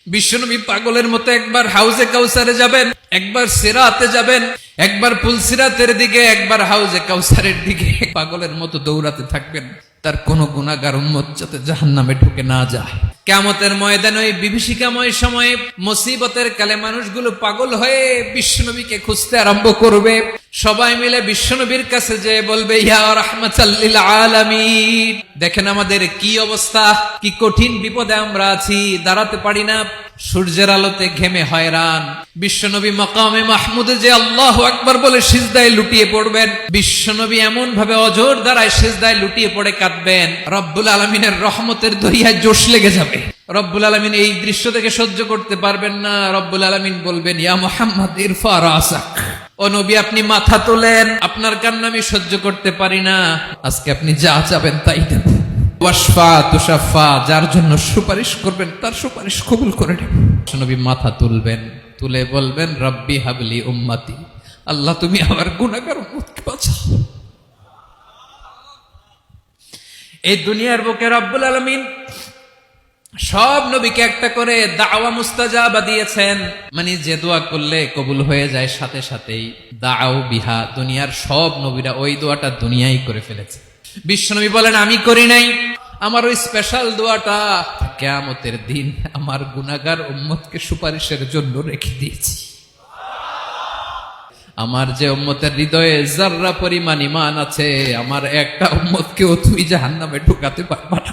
বিশ্বনবী পাগলের মতো একবার হাউজে কাউসারে যাবেন, একবার সিরাতে যাবেন, একবার পুলসিরাতের দিকে, একবার হাউজে কাউসারের দিকে পাগলের মতো দৌড়াতে থাকবেন। তার কোন গুনাহগার উম্মত যাতে জাহান্নামে ঢুকে না যায়। কিয়ামতের ময়দানে ওই বিভীষিকাময় সময়ে মুসিবতের কালে মানুষগুলো পাগল হয়ে বিশ্বনবীকে খুঁজতে আরম্ভ করবে। সবাই মিলে বিশ্বনবীর কাছে যেয়ে বলবে, ইয়া রাহমাতাল লিল আলামিন, দেখেন আমাদের কি অবস্থা, কি কঠিন বিপদে আমরা আছি, দাঁড়াতে পারি না, সূর্যের আলোতে ঘেমে হয়রান। বিশ্বনবী মাকামে মাহমুদে যে আল্লাহু আকবার বলে সিজদায় লুটিয়ে পড়বেন, বিশ্বনবী এমন ভাবে অজর দ্বারায় সিজদায় লুটিয়ে পড়ে কাঁদবেন, রব্বুল আলামিনের রহমতের দরিয়ায় জোশ লেগে যাবে। রব্বুল আলামিন এই দৃশ্য থেকে সহ্য করতে পারবেন না। রব্বুল আলামিন বলবেন, ইয়া মুহাম্মদ ইরফা রাসাক, ও নবী আপনি মাথা তোলেন, আপনার কান্না আমি সহ্য করতে পারি না, আজকে আপনি যা চাবেন তাই দেব। ওয়াশফা তুশাফা, যার জন্য সুপারিশ করবেন তার সুপারিশ কবুল করে নেব। নবী মাথা তুলবেন, তুলে বলবেন, রব্বি হাবলি উম্মতি, আল্লাহ তুমি আমার গুনাহগার উম্মতকে বাঁচাও। এই দুনিয়ার বুকে রব্বুল আলামিন সব নবীকে একটা করে দাওয়া মুস্তাজাবা দিয়েছেন, মানে যে দোয়া করলে কবুল হয়ে যায় সাথে সাথেই। দাও বিহা, দুনিয়ার সব নবীরা ওই দোয়াটা দুনিয়ায় করে ফেলেছে। বিশ্বনবী বলেন, আমি করি নাই, আমার ওই স্পেশাল দোয়াটা কিয়ামতের দিন আমার গুনাহগার উম্মতকে সুপারিশের জন্য রেখে দিয়েছি। আমার যে উম্মতের হৃদয়ে যাররা পরিমাণ ঈমান আছে, আমার একটা উম্মতকেও তুই জাহান্নামে ঢুকাতে পারবা না।